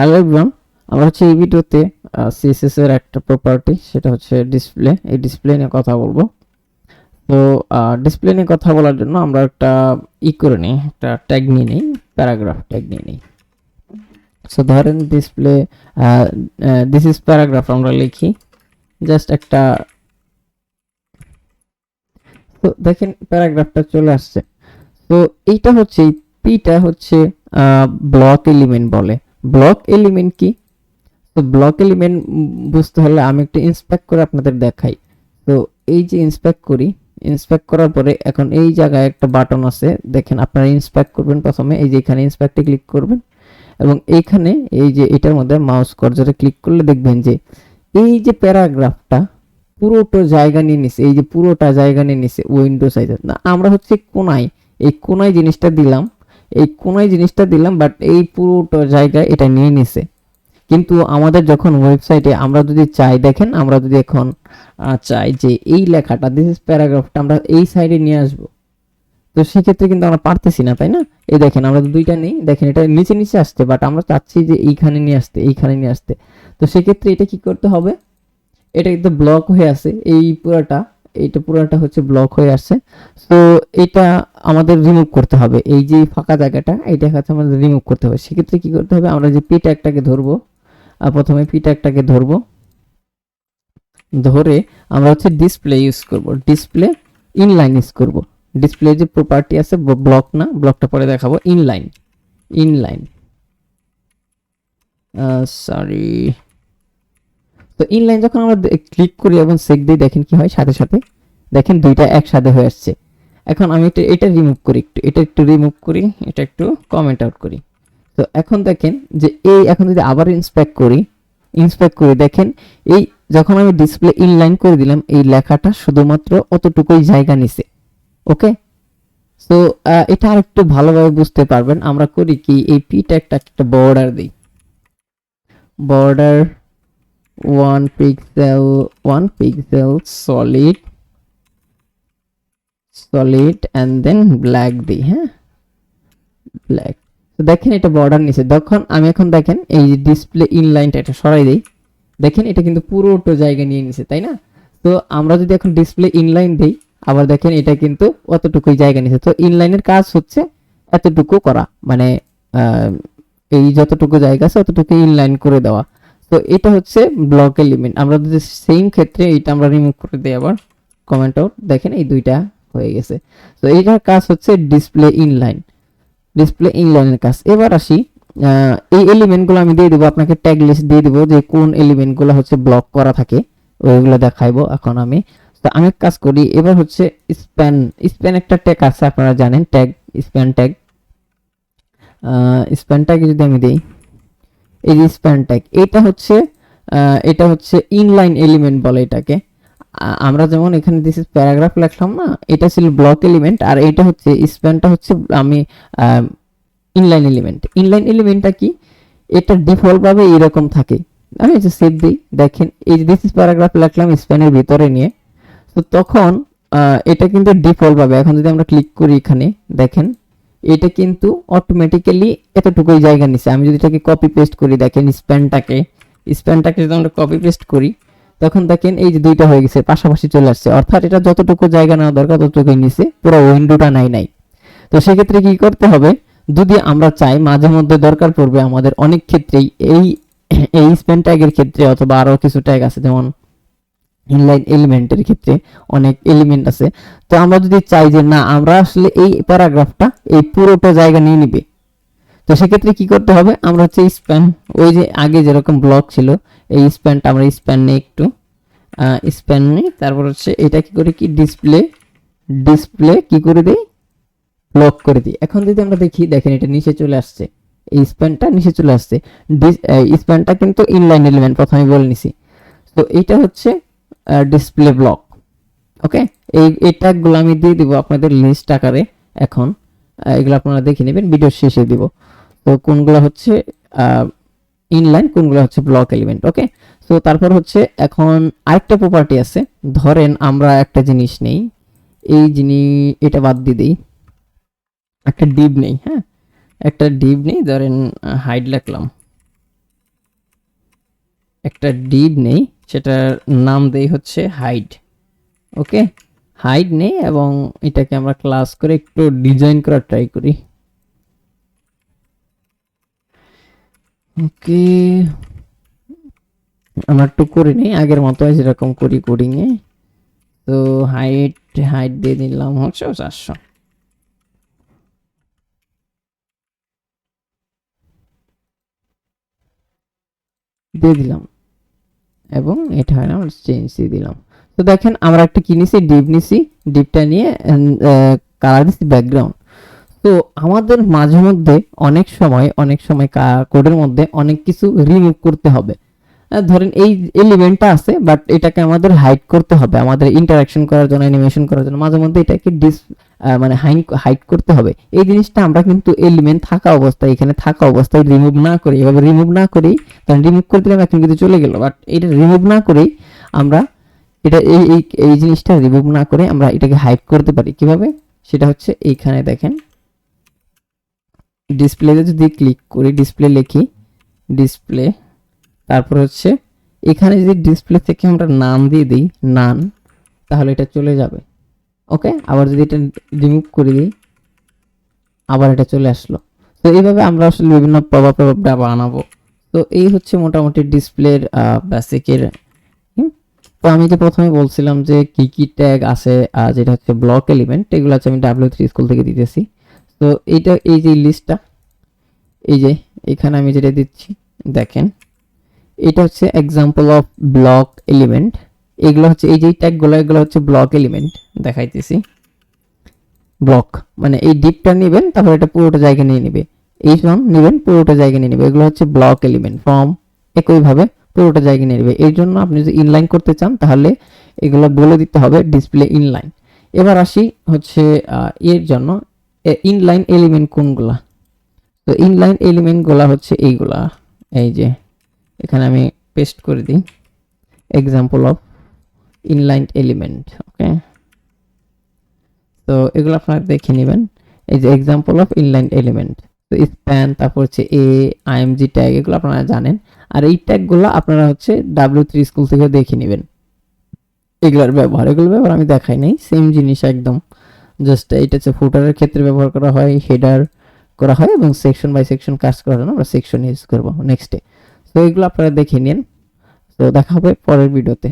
Hello everyone, আমরা হচ্ছে এই ভিডিওতে সিএসএস এর একটা প্রপার্টি, সেটা হচ্ছে ডিসপ্লে। এই ডিসপ্লে নিয়ে কথা বলবো। তো ডিসপ্লে নিয়ে কথা বলার জন্য আমরা একটা করে নিই, একটা ট্যাগ নিয়ে নিই, প্যারাগ্রাফ ট্যাগ নিয়ে নিই। সো ধরেন ডিসপ্লে দিস ইজ প্যারাগ্রাফ আমরা লিখি, জাস্ট একটা। তো দেখেন প্যারাগ্রাফটা চলে আসছে। তো এইটা হচ্ছে, এই পিটা হচ্ছে ব্লক এলিমেন্ট বলে। ব্লক এলিমেন্ট কি? তো ব্লক এলিমেন্ট বুঝতে হলে আমি একটু ইন্সপেক্ট করে আপনাদের দেখাই। তো এই যে ইন্সপেক্ট করি, ইন্সপেক্ট করার পরে এখন এই জায়গায় একটা বাটন আছে, দেখেন আপনারা ইন্সপেক্ট করবেন। প্রথমে এই যে এখানে ইন্সপেক্টে ক্লিক করবেন এবং এইখানে এই যে এটার মধ্যে মাউস কার্সারে ক্লিক করলে দেখবেন যে এই যে প্যারাগ্রাফটা পুরোটা জায়গা নিয়ে নিছে, এই যে পুরোটা জায়গা নিয়ে নিছে উইন্ডো সাইজে। না, আমরা হচ্ছে কোনায়, এই কোনায় জিনিসটা দিলাম, এই কোনায় জিনিসটা দিলাম, বাট এই পুরোটা জায়গা এটা নিয়ে নিছে। কিন্তু আমাদের যখন ওয়েবসাইটে আমরা যদি চাই, দেখেন আমরা যদি এখন চাই যে এই লেখাটা দিস ইজ প্যারাগ্রাফটা আমরা এই সাইডে নিয়ে আসবো, তো সেক্ষেত্রে কিন্তু আমরা পারতেছি না, তাই না? এই দেখেন আমরা দুইটা নেই, দেখেন এটা নিচে নিচে আসতে, বাট আমরা চাচ্ছি যে এইখানে নিয়ে আসতে, এইখানে নিয়ে আসতে। তো সেক্ষেত্রে এটা কি করতে হবে? এটা কিন্তু ব্লক হয়ে আছে, এই পুরাটা, এইটা পুরাটা হচ্ছে ব্লক হয়ে আসছে। তো এটা আমাদের রিমুভ করতে হবে, এই যে ফাঁকা জায়গাটা, এইটা হচ্ছে আমাদের রিমুভ করতে হবে। সেক্ষেত্রে কি করতে হবে? আমরা যে পি ট্যাগটাকে ধরবো, প্রথমে পি ট্যাগটাকে ধরবো, ধরে আমরা হচ্ছে ডিসপ্লে ইউজ করব, ডিসপ্লে ইনলাইন ইউজ করব। ডিসপ্লে যে প্রপার্টি আছে, ব্লক না, ব্লকটা পরে দেখাবো। Inline, inline, sorry. তো ইনলাইন যখন আমরা ক্লিক করি এবং চেক দিই, দেখেন কি হয়, সাথে সাথে দেখেন দুইটা একসাথে হয়ে আসছে। এখন আমি এটা রিমুভ করি, এটা একটু রিমুভ করি, এটা একটু কমেন্ট আউট করি। তো এখন দেখেন যে এই, এখন যদি আবার ইন্সপেক্ট করি দেখেন এই, যখন আমি ডিসপ্লে ইনলাইন করে দিলাম, এই লেখাটা শুধুমাত্র অতটুকুই জায়গা নিছে। ওকে, সো এটা আর একটু ভালোভাবে বুঝতে পারবেন। আমরা করি কি, এই পি ট্যাগটা একটা বর্ডার দিই, border 1 pixel solid and then black দিই। হ্যাঁ, ব্ল্যাক। তো দেখেন এটা বর্ডার নিচে। তখন আমি এখন দেখেন এই যে ডিসপ্লে ইনলাইনটা এটা সরাই দেই, দেখেন এটা কিন্তু পুরোটা জায়গা নিয়ে নিছে, তাই না? তো আমরা যদি এখন ডিসপ্লে ইনলাইন দেই, আবার দেখেন এটা কিন্তু অতটুকুই জায়গা নিছে। তো ইনলাইনের কাজ হচ্ছে এতটুকু করা, মানে এই যতটুকু জায়গা আছে অতটুকু ইনলাইন করে দেওয়া। তো এটা হচ্ছে ব্লক এলিমেন্ট। আমরা যদি সেম ক্ষেত্রে এটা আমরা রিমুভ করে দিই, আবার কমেন্ট আউট, দেখেন এই দুইটা হয়ে গেছে। তো এইটার কাজ হচ্ছে ডিসপ্লে ইনলাইন, ডিসপ্লে ইনলাইনের কাজ। এবার আসি, এই এলিমেন্টগুলো আমি দিয়ে দেবো আপনাকে, ট্যাগ লিস্ট দিয়ে দেবো যে কোন এলিমেন্টগুলো হচ্ছে ব্লক করা থাকে, ওইগুলো দেখাইবো এখন আমি। তো আমি কাজ করি, এবার হচ্ছে স্প্যান, স্প্যান একটা ট্যাগ আছে আপনারা জানেন, tag, span tag. Span tag যদি আমি দেই, এই যে স্প্যান ট্যাগ, এটা হচ্ছে ইনলাইন এলিমেন্ট বলে এটাকে। আমরা যেমন এখানে দিস ইজ প্যারাগ্রাফ লিখলাম না, এটা ছিল ব্লক এলিমেন্ট, আর এটা হচ্ছে স্প্যানটা হচ্ছে আমি ইনলাইন এলিমেন্ট। ইনলাইন এলিমেন্টটা কি? এটা ডিফল্ট ভাবে এরকম থাকে। আমি যে সেভ দিই, দেখেন এই যে দিস ইজ প্যারাগ্রাফ লিখলাম স্প্যানের ভিতরে নিয়ে, তো তখন এটা কিন্তু ডিফল্ট ভাবে, এখন যদি আমরা ক্লিক করি এখানে, দেখেন এটা কিন্তু অটোমেটিক্যালি এতটুকুই জায়গা নিছে। আমি যদি এটাকে কপি পেস্ট করি, দেখেন স্প্যানটাকে যদি আমরা কপি পেস্ট করি, তখন দেখেন এই যে দুইটা হয়ে গেছে, পাশাপাশি চলে আসছে। অর্থাৎ এটা যতটুকু জায়গা নেওয়া দরকার ততটুকুই নিছে, পুরো উইন্ডোটা নাই। তো সেক্ষেত্রে কি করতে হবে? যদি আমরা চাই, মাঝে মধ্যে দরকার পড়বে আমাদের অনেক ক্ষেত্রেই, এই স্প্যান ট্যাগের ক্ষেত্রে অথবা আরো কিছু ট্যাগ আছে, যেমন ইনলাইন এলিমেন্টের ক্ষেত্রে অনেক এলিমেন্ট আছে। তো আমরা যদি চাই যে না, আমরা আসলে এই প্যারাগ্রাফটা এই পুরোটা জায়গা নিয়ে নিবে, তো সেক্ষেত্রে কি করতে হবে? আমরা হচ্ছে স্প্যান, ওই যে আগে যেরকম ব্লক ছিল, এই স্প্যানটা আমরা স্প্যান নিয়ে একটু স্প্যান নিই, তারপর হচ্ছে এটা কি করে, কি ডিসপ্লে কি করে দেই, ব্লক করে দিই। এখন যদি আমরা দেখি, দেখেন এটা নিচে চলে আসছে, এই স্প্যানটা নিচে চলে আসছে। স্প্যানটা কিন্তু ইনলাইন এলিমেন্ট, প্রথমে বলে নিছি। তো এইটা হচ্ছে ডিসপ্লে ব্লক। ওকে, এই ট্যাগগুলো আমি দিয়ে দিব আপনাদের লিস্ট আকারে। এখন এগুলো আপনারা দেখে নেবেন, ভিডিও শেষে দিব। তো কোনগুলো হচ্ছে ইনলাইন, কোনগুলো হচ্ছে ব্লক এলিমেন্ট। ওকে, তো তারপর হচ্ছে এখন আরেকটা প্রপার্টি আছে। ধরেন আমরা একটা জিনিস নেই, এই জিনিস, এটা বাদ দিয়ে দিই, একটা ডিভ নেই। হ্যাঁ, একটা ডিভ নেই, ধরেন হাইড লিখলাম, একটা ডিভ নেই, সেটার নাম দেই হচ্ছে হাইড। ওকে, হাইড নেই এবং এটাকে আমরা ক্লাস করে একটু ডিজাইন করার ট্রাই করি। ওকে, আমরা একটু করে নিই আগের মতো যেরকম করি কোডিং এ। তো হাইট হাইট দিয়ে দিলাম হচ্ছে 400, দিয়ে দিলাম এবং এটা হয় না আমরা চেঞ্জ দিয়ে দিলাম। তো দেখেন আমরা একটা কি নিছি, ডিপ নিছি, ডিপটা নিয়ে কালার দিছি ব্যাকগ্রাউন্ড। তো আমাদের মাঝে মধ্যে অনেক সময় কোডের মধ্যে অনেক কিছু রিমুভ করতে হবে। ধরেন এই এলিমেন্টটা আছে বাট এটাকে আমাদের হাইড করতে হবে, আমাদের ইন্টারাকশন করার জন্য, অ্যানিমেশন করার জন্য মাঝে মধ্যে এটাকে মানে হাইড করতে হবে। এই জিনিসটা আমরা কিন্তু এলিমেন্ট থাকা অবস্থায়, এখানে থাকা অবস্থায় রিমুভ না করি, এভাবে রিমুভ না করেই, কারণ রিমুভ করে দিলাম এখন কিন্তু চলে গেল, বাট এটা রিমুভ না করেই আমরা এটা এই জিনিসটা রিমুভ না করে আমরা এটাকে হাইড করতে পারি। কিভাবে সেটা হচ্ছে এইখানে দেখেন, ডিসপ্লেতে যদি ক্লিক করি, ডিসপ্লে লিখি, ডিসপ্লে, তারপর হচ্ছে এখানে যদি ডিসপ্লে থেকে আমরা নাম দিয়ে দিই নান, তাহলে এটা চলে যাবে। ওকে, আবার যদি এটা রিমুভ করে দিই আবার এটা চলে আসলো। তো এইভাবে আমরা আসলে বিভিন্ন প্রভাব বানাবো। তো এই হচ্ছে মোটামুটি ডিসপ্লের বেসিকের। তো আমি যে প্রথমে বলছিলাম যে কি কি ট্যাগ আছে, যেটা হচ্ছে ব্লক এলিমেন্ট, এগুলো হচ্ছে আমি W3 স্কুল থেকে দিতেছি। তো এইটা, এই যে লিস্টটা, এই যে এখানে আমি যেটা দিচ্ছি দেখেন, এটা হচ্ছে এক্সাম্পল অফ ব্লক এলিমেন্ট। এগুলো হচ্ছে এই যে ট্যাগগুলো, এগুলো হচ্ছে ব্লক এলিমেন্ট দেখাইতেছি। ব্লক মানে এই ডিপটা নেবেন, তারপর এটা পুরোটা জায়গা নিয়ে নেবে, এই সব নেবেন পুরোটা জায়গা নিয়ে নেবে, এগুলো হচ্ছে ব্লক এলিমেন্ট। ফর্ম একইভাবে পুরোটা জায়গা নিয়ে নেবে। এর জন্য আপনি যদি ইনলাইন করতে চান তাহলে এগুলো বলে দিতে হবে ডিসপ্লে ইনলাইন। এবার আসি হচ্ছে এর জন্য ইনলাইন এলিমেন্ট কোনগুলা। তো ইনলাইন এলিমেন্ট গুলা হচ্ছে এইগুলা, এই যে এখানে আমি পেস্ট করে দিই এক্সাম্পল অফ ইনলাইন এলিমেন্ট। ওকে, তো এগুলো আপনারা দেখে নেবেন, এই যে এক্সাম্পল অফ ইনলাইন এলিমেন্ট। তো স্প্যান, তারপর হচ্ছে আইএমজি ট্যাগ, এগুলো আপনারা জানেন। আর এই ট্যাগগুলো আপনারা হচ্ছে W3 স্কুল থেকে দেখে নেবেন। এগুলোর ব্যবহার আমি দেখাই নাই, সেম জিনিস একদম, জাস্ট এটা হচ্ছে ফুটারের ক্ষেত্রে ব্যবহার করা হয়, হেডার করা হয় এবং সেকশন বাই সেকশন কাজ করার জন্য আমরা সেকশন ইউজ করবো নেক্সটে। তো এগুলো আপনারা দেখে নিন। তো দেখা হবে পরের ভিডিওতে।